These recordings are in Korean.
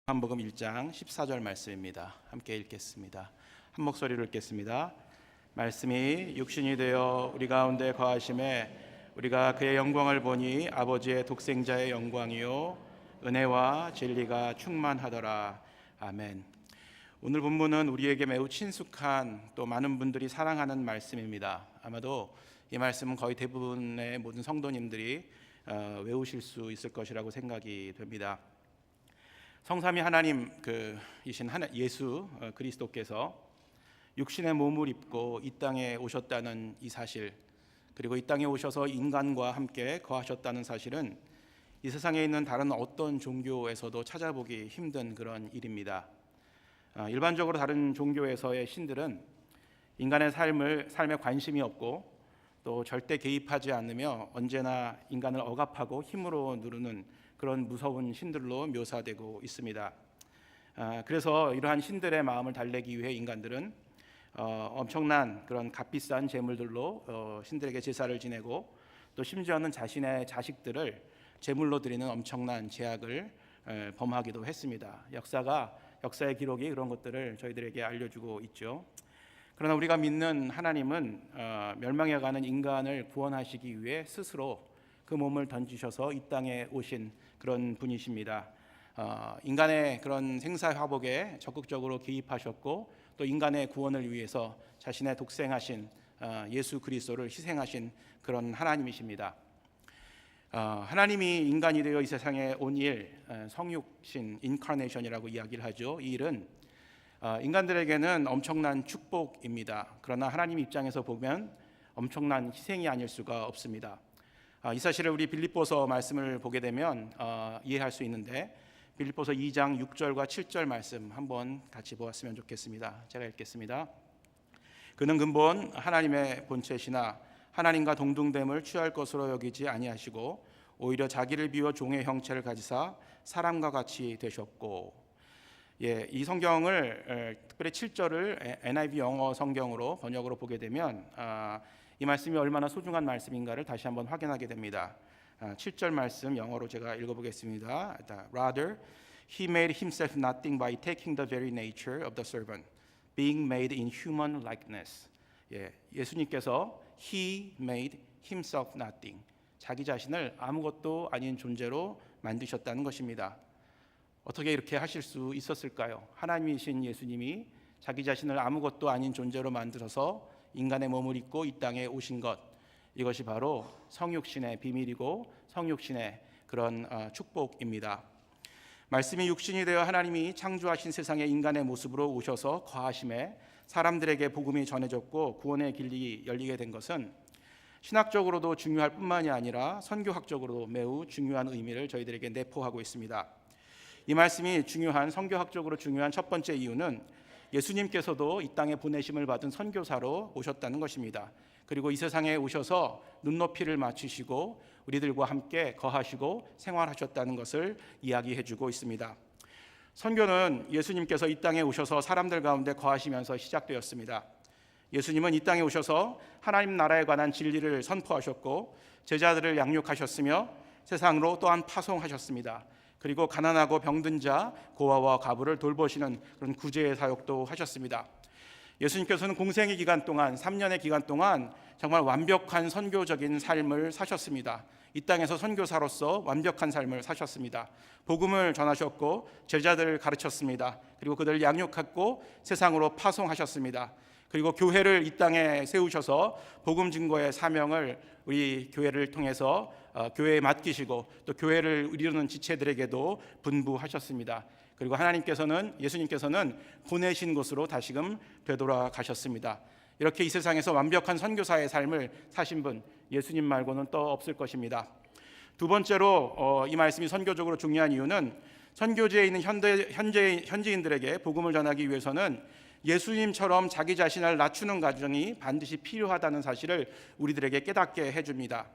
요한복음 1장 14절 말씀입니다. 함께 읽겠습니다. 한 목소리로 읽겠습니다. 말씀이 육신이 되어 우리 가운데 거하심에 우리가 그의 영광을 보니 아버지의 독생자의 영광이요 은혜와 진리가 충만하더라. 아멘. 오늘 본문은 우리에게 매우 친숙한 또 많은 분들이 사랑하는 말씀입니다. 아마도 이 말씀은 거의 대부분의 모든 성도님들이 외우실 수 있을 것이라고 생각이 됩니다. 성삼위 하나님이신 예수 그리스도께서 육신의 몸을 입고 이 땅에 오셨다는 이 사실, 그리고 이 땅에 오셔서 인간과 함께 거하셨다는 사실은 이 세상에 있는 다른 어떤 종교에서도 찾아보기 힘든 그런 일입니다. 일반적으로 다른 종교에서의 신들은 인간의 삶에 관심이 없고 또 절대 개입하지 않으며 언제나 인간을 억압하고 힘으로 누르는 그런 무서운 신들로 묘사되고 있습니다. 그래서 이러한 신들의 마음을 달래기 위해 인간들은 엄청난 그런 값비싼 제물들로 신들에게 제사를 지내고 또 심지어는 자신의 자식들을 제물로 드리는 엄청난 제약을 범하기도 했습니다. 역사의 기록이 그런 것들을 저희들에게 알려주고 있죠. 그러나 우리가 믿는 하나님은 멸망해가는 인간을 구원하시기 위해 스스로 그 몸을 던지셔서 이 땅에 오신 그런 분이십니다. 인간의 그런 생사화복에 적극적으로 개입하셨고 또 인간의 구원을 위해서 자신의 독생하신 예수 그리스도를 희생하신 그런 하나님이십니다. 하나님이 인간이 되어 이 세상에 온 일, 성육신, 인카네이션이라고 이야기를 하죠. 이 일은 인간들에게는 엄청난 축복입니다. 그러나 하나님 입장에서 보면 엄청난 희생이 아닐 수가 없습니다. 이 사실을 우리 빌립보서 말씀을 보게 되면 이해할 수 있는데, 빌립보서 2장 6절과 7절 말씀 한번 같이 보았으면 좋겠습니다. 제가 읽겠습니다. 그는 근본 하나님의 본체시나 하나님과 동등됨을 취할 것으로 여기지 아니하시고 오히려 자기를 비워 종의 형체를 가지사 사람과 같이 되셨고. 이 성경을 특별히 7절을 NIV 영어 성경으로 번역으로 보게 되면 이 말씀이 얼마나 소중한 말씀인가를 다시 한번 확인하게 됩니다. 7절 말씀 영어로 제가 읽어보겠습니다. Rather, he made himself nothing by taking the very nature of the servant, being made in human likeness. 예수님께서 he made himself nothing, 자기 자신을 아무것도 아닌 존재로 만드셨다는 것입니다. 어떻게 이렇게 하실 수 있었을까요? 하나님이신 예수님이 자기 자신을 아무것도 아닌 존재로 만들어서 인간의 몸을 입고 이 땅에 오신 것, 이것이 바로 성육신의 비밀이고 성육신의 그런 축복입니다. 말씀이 육신이 되어 하나님이 창조하신 세상에 인간의 모습으로 오셔서 거하심에 사람들에게 복음이 전해졌고 구원의 길이 열리게 된 것은 신학적으로도 중요할 뿐만이 아니라 선교학적으로도 매우 중요한 의미를 저희들에게 내포하고 있습니다. 이 말씀이 선교학적으로 중요한 첫 번째 이유는 예수님께서도 이 땅에 보내심을 받은 선교사로 오셨다는 것입니다. 그리고 이 세상에 오셔서 눈높이를 맞추시고 우리들과 함께 거하시고 생활하셨다는 것을 이야기해주고 있습니다. 선교는 예수님께서 이 땅에 오셔서 사람들 가운데 거하시면서 시작되었습니다. 예수님은 이 땅에 오셔서 하나님 나라에 관한 진리를 선포하셨고 제자들을 양육하셨으며 세상으로 또한 파송하셨습니다. 그리고 가난하고 병든 자, 고아와 과부를 돌보시는 그런 구제의 사역도 하셨습니다. 예수님께서는 공생의 기간 동안 3년의 기간 동안 정말 완벽한 선교적인 삶을 사셨습니다. 이 땅에서 선교사로서 완벽한 삶을 사셨습니다. 복음을 전하셨고 제자들을 가르쳤습니다. 그리고 그들을 양육했고 세상으로 파송하셨습니다. 그리고 교회를 이 땅에 세우셔서 복음 증거의 사명을 우리 교회를 통해서 교회에 맡기시고 또 교회를 이루는 지체들에게도 분부하셨습니다. 그리고 예수님께서는 보내신 곳으로 다시금 되돌아가셨습니다. 이렇게 이 세상에서 완벽한 선교사의 삶을 사신 분, 예수님 말고는 또 없을 것입니다. 두 번째로 이 말씀이 선교적으로 중요한 이유는 선교지에 있는 현지인들에게 복음을 전하기 위해서는 예수님처럼 자기 자신을 낮추는 과정이 반드시 필요하다는 사실을 우리들에게 깨닫게 해줍니다.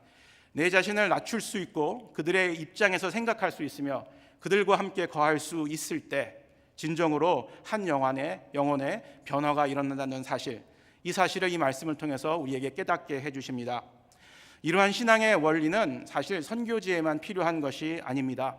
내 자신을 낮출 수 있고 그들의 입장에서 생각할 수 있으며 그들과 함께 거할 수 있을 때 진정으로 한 영혼의 변화가 일어난다는 사실, 이 사실을 이 말씀을 통해서 우리에게 깨닫게 해주십니다. 이러한 신앙의 원리는 사실 선교지에만 필요한 것이 아닙니다.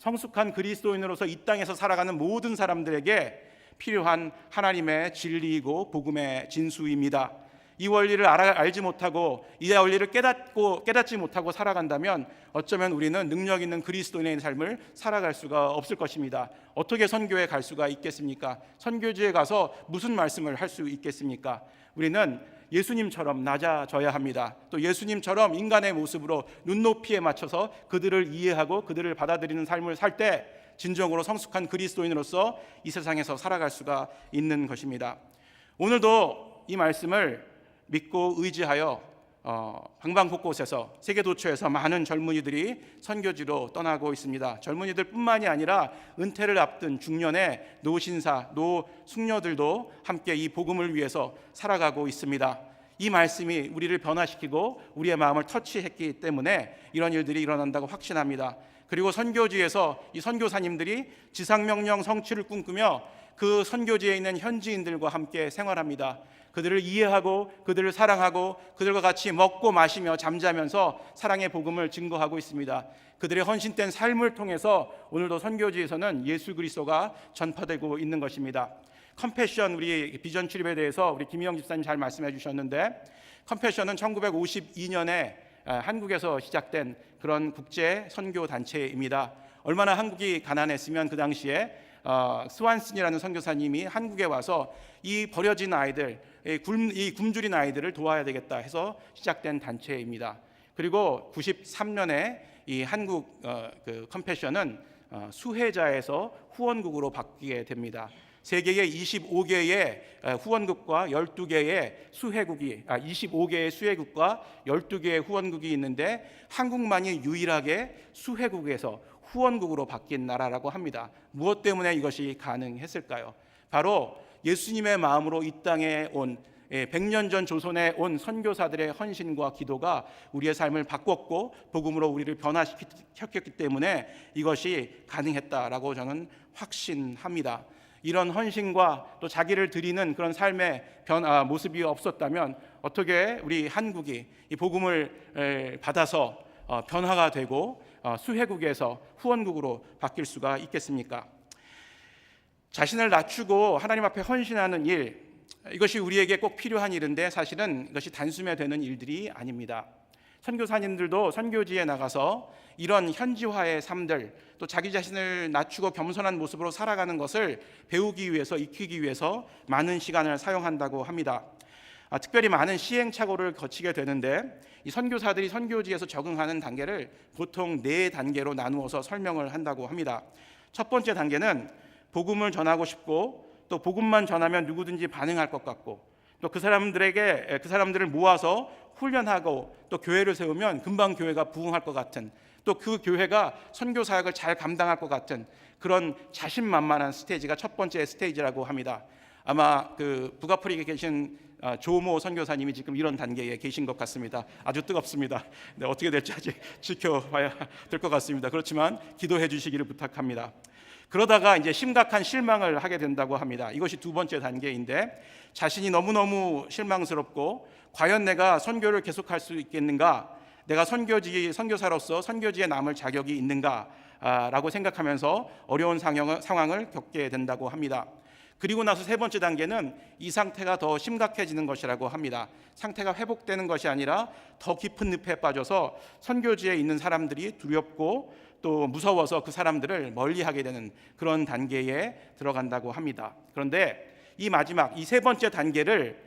성숙한 그리스도인으로서 이 땅에서 살아가는 모든 사람들에게 필요한 하나님의 진리이고 복음의 진수입니다. 이 원리를 알지 못하고 이 원리를 깨닫지 못하고 살아간다면 어쩌면 우리는 능력 있는 그리스도인의 삶을 살아갈 수가 없을 것입니다. 어떻게 선교에 갈 수가 있겠습니까? 선교지에 가서 무슨 말씀을 할 수 있겠습니까? 우리는 예수님처럼 낮아져야 합니다. 또 예수님처럼 인간의 모습으로 눈높이에 맞춰서 그들을 이해하고 그들을 받아들이는 삶을 살 때 진정으로 성숙한 그리스도인으로서 이 세상에서 살아갈 수가 있는 것입니다. 오늘도 이 말씀을 믿고 의지하여 방방곳곳에서 세계 도처에서 많은 젊은이들이 선교지로 떠나고 있습니다. 젊은이들뿐만이 아니라 은퇴를 앞둔 중년의 노신사, 노숙녀들도 함께 이 복음을 위해서 살아가고 있습니다. 이 말씀이 우리를 변화시키고 우리의 마음을 터치했기 때문에 이런 일들이 일어난다고 확신합니다. 그리고 선교지에서 이 선교사님들이 지상명령 성취를 꿈꾸며 그 선교지에 있는 현지인들과 함께 생활합니다. 그들을 이해하고 그들을 사랑하고 그들과 같이 먹고 마시며 잠자면서 사랑의 복음을 증거하고 있습니다. 그들의 헌신된 삶을 통해서 오늘도 선교지에서는 예수 그리스도가 전파되고 있는 것입니다. 컴패션, 우리 비전 출입에 대해서 우리 김희영 집사님 잘 말씀해 주셨는데, 컴패션은 1952년에 한국에서 시작된 그런 국제 선교 단체입니다. 얼마나 한국이 가난했으면 그 당시에 스완슨이라는 선교사님이 한국에 와서 이 버려진 아이들, 이 굶주린 아이들을 도와야 되겠다 해서 시작된 단체입니다. 그리고 93년에 이 한국 그 컴패션은 수혜자에서 후원국으로 바뀌게 됩니다. 세계의 25개의 후원국과 12개의 수혜국이 25개의 수혜국과 12개의 후원국이 있는데 한국만이 유일하게 수혜국에서 후원국으로 바뀐 나라라고 합니다. 무엇 때문에 이것이 가능했을까요? 바로 예수님의 마음으로 이 땅에 온 100년 전 조선에 온 선교사들의 헌신과 기도가 우리의 삶을 바꿨고 복음으로 우리를 변화시켰기 때문에 이것이 가능했다라고 저는 확신합니다. 이런 헌신과 또 자기를 드리는 그런 삶의 모습이 없었다면 어떻게 우리 한국이 이 복음을 받아서 변화가 되고 수혜국에서 후원국으로 바뀔 수가 있겠습니까? 자신을 낮추고 하나님 앞에 헌신하는 일, 이것이 우리에게 꼭 필요한 일인데 사실은 이것이 단숨에 되는 일들이 아닙니다. 선교사님들도 선교지에 나가서 이런 현지화의 삶들, 또 자기 자신을 낮추고 겸손한 모습으로 살아가는 것을 배우기 위해서, 익히기 위해서 많은 시간을 사용한다고 합니다. 특별히 많은 시행착오를 거치게 되는데 이 선교사들이 선교지에서 적응하는 단계를 보통 4단계로 나누어서 설명을 한다고 합니다. 첫 번째 단계는 복음을 전하고 싶고 또 복음만 전하면 누구든지 반응할 것 같고 또 그 사람들을 모아서 훈련하고 또 교회를 세우면 금방 교회가 부흥할 것 같은, 또 그 교회가 선교 사역을 잘 감당할 것 같은 그런 자신만만한 스테이지가 첫 번째 스테이지라고 합니다. 아마 그 북아프리카에 계신 조모 선교사님이 지금 이런 단계에 계신 것 같습니다. 아주 뜨겁습니다. 네, 어떻게 될지 아직 지켜봐야 될 것 같습니다. 그렇지만 기도해 주시기를 부탁합니다. 그러다가 이제 심각한 실망을 하게 된다고 합니다. 이것이 두 번째 단계인데 자신이 너무너무 실망스럽고 과연 내가 선교를 계속할 수 있겠는가? 내가 선교사로서 선교지에 남을 자격이 있는가? 라고 생각하면서 어려운 상황을 겪게 된다고 합니다. 그리고 나서 세 번째 단계는 이 상태가 더 심각해지는 것이라고 합니다. 상태가 회복되는 것이 아니라 더 깊은 늪에 빠져서 선교지에 있는 사람들이 두렵고 또 무서워서 그 사람들을 멀리하게 되는 그런 단계에 들어간다고 합니다. 그런데 이 마지막, 이 세 번째 단계를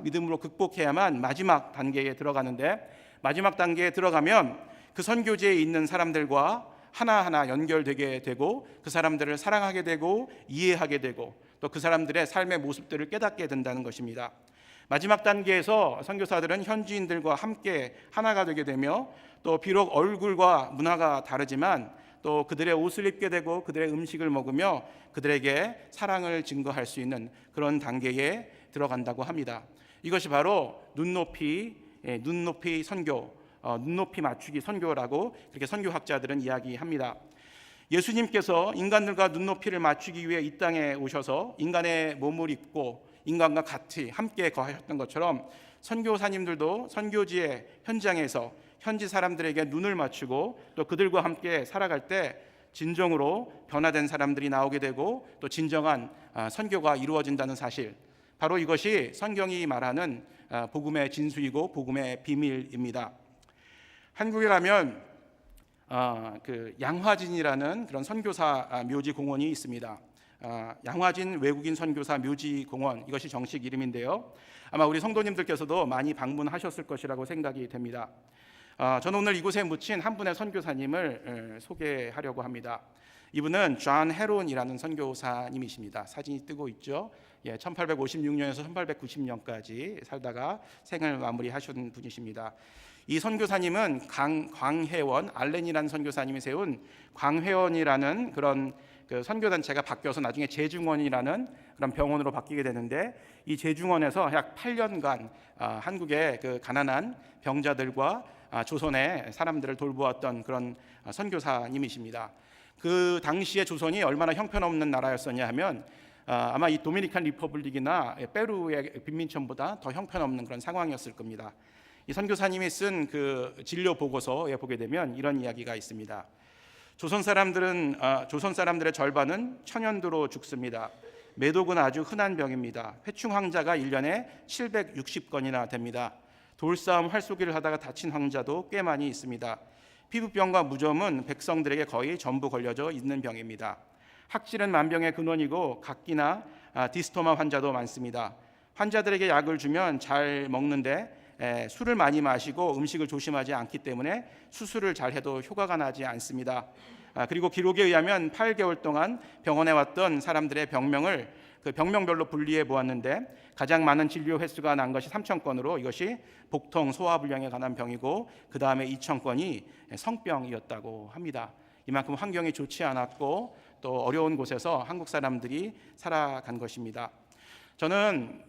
믿음으로 극복해야만 마지막 단계에 들어가는데, 마지막 단계에 들어가면 그 선교지에 있는 사람들과 하나하나 연결되게 되고 그 사람들을 사랑하게 되고 이해하게 되고 또 그 사람들의 삶의 모습들을 깨닫게 된다는 것입니다. 마지막 단계에서 선교사들은 현지인들과 함께 하나가 되게 되며 또 비록 얼굴과 문화가 다르지만 또 그들의 옷을 입게 되고 그들의 음식을 먹으며 그들에게 사랑을 증거할 수 있는 그런 단계에 들어간다고 합니다. 이것이 바로 눈높이 선교, 눈높이 맞추기 선교라고 그렇게 선교학자들은 이야기합니다. 예수님께서 인간들과 눈높이를 맞추기 위해 이 땅에 오셔서 인간의 몸을 입고 인간과 같이 함께 거하셨던 것처럼 선교사님들도 선교지의 현장에서 현지 사람들에게 눈을 맞추고 또 그들과 함께 살아갈 때 진정으로 변화된 사람들이 나오게 되고 또 진정한 선교가 이루어진다는 사실, 바로 이것이 성경이 말하는 복음의 진수이고 복음의 비밀입니다. 한국에 가면 그 양화진이라는 그런 선교사 묘지 공원이 있습니다. 양화진 외국인 선교사 묘지 공원, 이것이 정식 이름인데요. 아마 우리 성도님들께서도 많이 방문하셨을 것이라고 생각이 됩니다. 저는 오늘 이곳에 묻힌 한 분의 선교사님을 소개하려고 합니다. 이분은 존 헤론이라는 선교사님이십니다. 사진이 뜨고 있죠. 1856년에서 1890년까지 살다가 생을 마무리하신 분이십니다. 이 선교사님은 광회원, 알렌이라는 선교사님이 세운 광회원이라는 그런 그 선교단체가 바뀌어서 나중에 제중원이라는 그런 병원으로 바뀌게 되는데, 이 제중원에서 약 8년간 한국의 그 가난한 병자들과 조선의 사람들을 돌보았던 그런 선교사님이십니다. 그 당시에 조선이 얼마나 형편없는 나라였었냐 하면 아마 이 도미니칸 리퍼블릭이나 페루의 빈민촌보다 더 형편없는 그런 상황이었을 겁니다. 이 선교사님이 쓴 그 진료 보고서에 보게 되면 이런 이야기가 있습니다. 조선 사람들의 절반은 천연두로 죽습니다. 매독은 아주 흔한 병입니다. 회충 황자가 1년에 760건이나 됩니다. 돌싸움 활쏘기를 하다가 다친 황자도 꽤 많이 있습니다. 피부병과 무좀은 백성들에게 거의 전부 걸려져 있는 병입니다. 학질은 만병의 근원이고 각기나 디스토마 환자도 많습니다. 환자들에게 약을 주면 잘 먹는데 술을 많이 마시고 음식을 조심하지 않기 때문에 수술을 잘 해도 효과가 나지 않습니다. 그리고 기록에 의하면 8개월 동안 병원에 왔던 사람들의 병명을 그 병명별로 분리해 보았는데 가장 많은 진료 횟수가 난 것이 3,000건으로 이것이 복통 소화불량에 관한 병이고 그 다음에 2,000건이 성병이었다고 합니다. 이만큼 환경이 좋지 않았고 또 어려운 곳에서 한국 사람들이 살아간 것입니다. 저는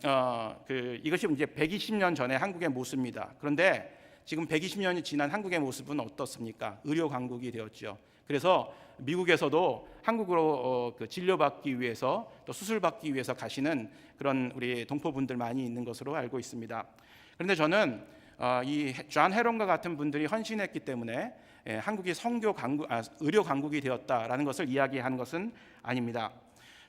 이것이 이제 120년 전에 한국의 모습입니다. 그런데 지금 120년이 지난 한국의 모습은 어떻습니까? 의료 강국이 되었죠. 그래서 미국에서도 한국으로 진료받기 위해서 또 수술받기 위해서 가시는 그런 우리 동포분들 많이 있는 것으로 알고 있습니다. 그런데 저는 이 존 헤론과 같은 분들이 헌신했기 때문에 한국이 의료 강국이 되었다라는 것을 이야기하는 것은 아닙니다.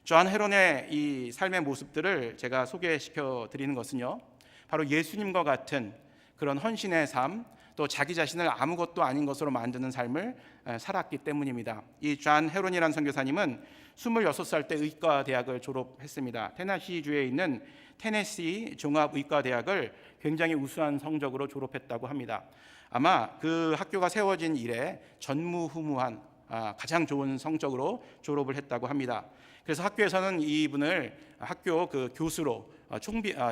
존 헤론의 이 삶의 모습들을 제가 소개시켜 드리는 것은요, 바로 예수님과 같은 그런 헌신의 삶, 또 자기 자신을 아무것도 아닌 것으로 만드는 삶을 살았기 때문입니다. 이 존 헤론이라는 선교사님은 26살 때 의과대학을 졸업했습니다. 테네시주에 있는 테네시 종합의과대학을 굉장히 우수한 성적으로 졸업했다고 합니다. 아마 그 학교가 세워진 이래 전무후무한 가장 좋은 성적으로 졸업을 했다고 합니다. 그래서 학교에서는 이분을 학교 그 교수로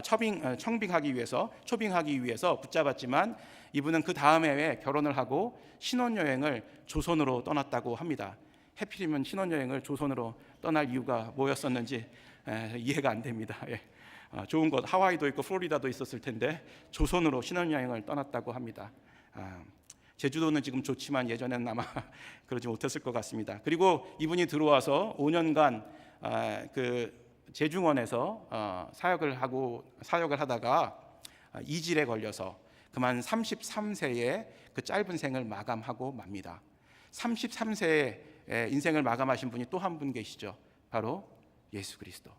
초빙하기 위해서 붙잡았지만 이분은 그 다음 해에 결혼을 하고 신혼여행을 조선으로 떠났다고 합니다. 해필이면 신혼여행을 조선으로 떠날 이유가 뭐였었는지 이해가 안 됩니다. 좋은 곳 하와이도 있고 플로리다도 있었을 텐데 조선으로 신혼여행을 떠났다고 합니다. 제주도는 지금 좋지만 예전에는 아마 그러지 못했을 것 같습니다. 그리고 이분이 들어와서 5년간 그 제중원에서 사역을 하다가 이질에 걸려서 그만 33세에 그 짧은 생을 마감하고 맙니다. 33세에 인생을 마감하신 분이 또 한 분 계시죠. 바로 예수 그리스도.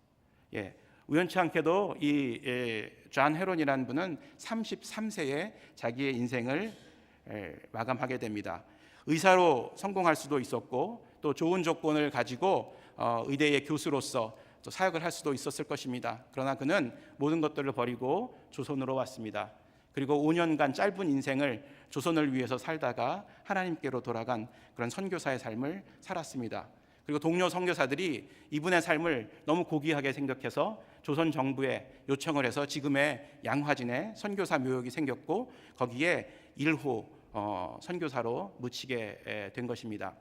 우연치 않게도 이 존 헤론이라는 분은 33세에 자기의 인생을 마감하게 됩니다. 의사로 성공할 수도 있었고 또 좋은 조건을 가지고 의대의 교수로서 또 사역을 할 수도 있었을 것입니다. 그러나 그는 모든 것들을 버리고 조선으로 왔습니다. 그리고 5년간 짧은 인생을 조선을 위해서 살다가 하나님께로 돌아간 그런 선교사의 삶을 살았습니다. 그리고 동료 선교사들이 이분의 삶을 너무 고귀하게 생각해서 조선 정부에 요청을 해서 지금의 양화진에 선교사 묘역이 생겼고 거기에 1호 선교사로 묻히게 된 것입니다.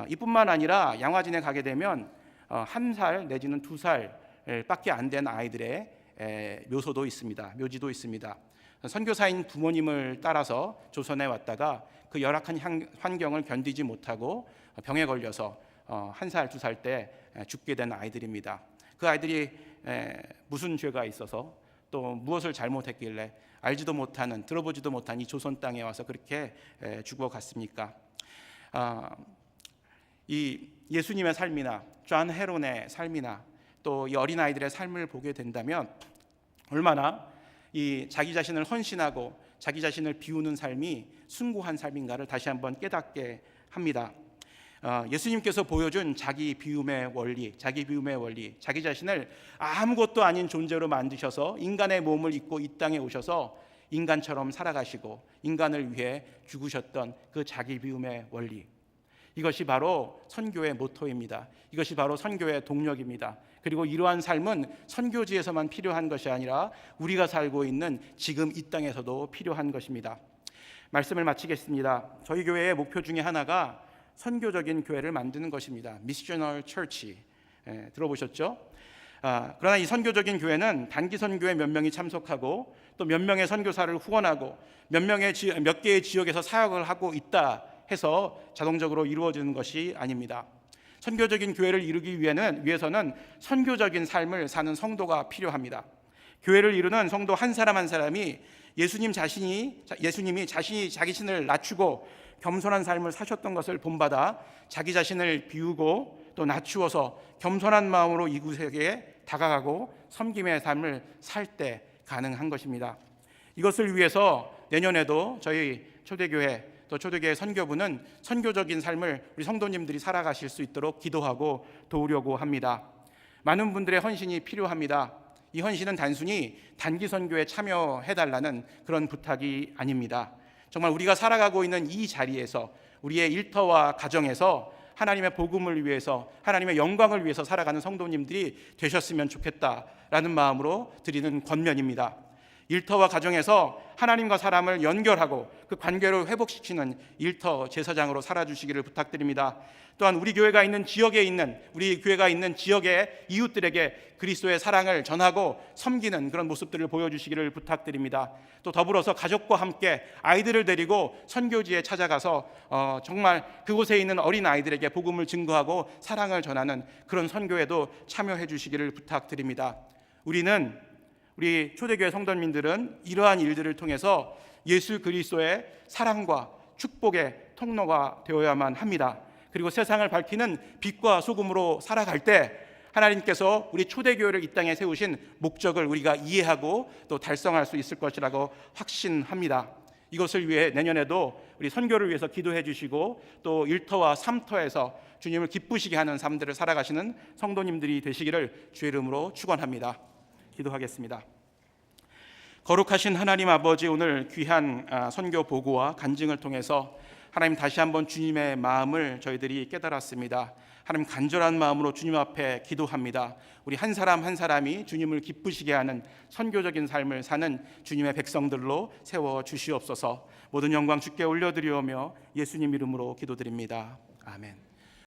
이뿐만 아니라 양화진에 가게 되면 1살 내지는 2살밖에 안 된 아이들의 묘소도 있습니다. 묘지도 있습니다. 선교사인 부모님을 따라서 조선에 왔다가 그 열악한 환경을 견디지 못하고 병에 걸려서 1살, 2살 때 죽게 된 아이들입니다. 그 아이들이 무슨 죄가 있어서 또 무엇을 잘못했길래 알지도 못하는, 들어보지도 못한 이 조선 땅에 와서 그렇게 죽어갔습니까? 이 예수님의 삶이나 존 헤론의 삶이나 또 이 어린아이들의 삶을 보게 된다면 얼마나 이 자기 자신을 헌신하고 자기 자신을 비우는 삶이 숭고한 삶인가를 다시 한번 깨닫게 합니다. 예수님께서 보여준 자기 비움의 원리, 자기 자신을 아무것도 아닌 존재로 만드셔서 인간의 몸을 입고 이 땅에 오셔서 인간처럼 살아가시고 인간을 위해 죽으셨던 그 자기 비움의 원리, 이것이 바로 선교의 모토입니다. 이것이 바로 선교의 동력입니다. 그리고 이러한 삶은 선교지에서만 필요한 것이 아니라 우리가 살고 있는 지금 이 땅에서도 필요한 것입니다. 말씀을 마치겠습니다. 저희 교회의 목표 중에 하나가 선교적인 교회를 만드는 것입니다. Missional Church, 들어보셨죠? 그러나 이 선교적인 교회는 단기 선교에 몇 명이 참석하고 또 몇 명의 선교사를 후원하고 몇 개의 지역에서 사역을 하고 있다 해서 자동적으로 이루어지는 것이 아닙니다. 선교적인 교회를 이루기 위해서는 선교적인 삶을 사는 성도가 필요합니다. 교회를 이루는 성도 한 사람 한 사람이 예수님이 자기 자신을 낮추고 겸손한 삶을 사셨던 것을 본받아 자기 자신을 비우고 또 낮추어서 겸손한 마음으로 이웃에게 다가가고 섬김의 삶을 살 때 가능한 것입니다. 이것을 위해서 내년에도 저희 초대교회 또 초대교회 선교부는 선교적인 삶을 우리 성도님들이 살아가실 수 있도록 기도하고 도우려고 합니다. 많은 분들의 헌신이 필요합니다. 이 헌신은 단순히 단기 선교에 참여해달라는 그런 부탁이 아닙니다. 정말 우리가 살아가고 있는 이 자리에서 우리의 일터와 가정에서 하나님의 복음을 위해서 하나님의 영광을 위해서 살아가는 성도님들이 되셨으면 좋겠다라는 마음으로 드리는 권면입니다. 일터와 가정에서 하나님과 사람을 연결하고 그 관계를 회복시키는 일터 제사장으로 살아주시기를 부탁드립니다. 또한 우리 교회가 있는 지역의 이웃들에게 그리스도의 사랑을 전하고 섬기는 그런 모습들을 보여주시기를 부탁드립니다. 또 더불어서 가족과 함께 아이들을 데리고 선교지에 찾아가서 정말 그곳에 있는 어린 아이들에게 복음을 증거하고 사랑을 전하는 그런 선교에도 참여해 주시기를 부탁드립니다. 우리 초대교회 성도님들은 이러한 일들을 통해서 예수 그리스도의 사랑과 축복의 통로가 되어야만 합니다. 그리고 세상을 밝히는 빛과 소금으로 살아갈 때 하나님께서 우리 초대교회를 이 땅에 세우신 목적을 우리가 이해하고 또 달성할 수 있을 것이라고 확신합니다. 이것을 위해 내년에도 우리 선교를 위해서 기도해 주시고 또 일터와 삼터에서 주님을 기쁘시게 하는 삶들을 살아가시는 성도님들이 되시기를 주의 이름으로 축원합니다. 기도하겠습니다. 거룩하신 하나님 아버지, 오늘 귀한 선교 보고와 간증을 통해서 하나님 다시 한번 주님의 마음을 저희들이 깨달았습니다. 하나님 간절한 마음으로 주님 앞에 기도합니다. 우리 한 사람 한 사람이 주님을 기쁘시게 하는 선교적인 삶을 사는 주님의 백성들로 세워 주시옵소서. 모든 영광 주께 올려드리오며 예수님 이름으로 기도드립니다. 아멘.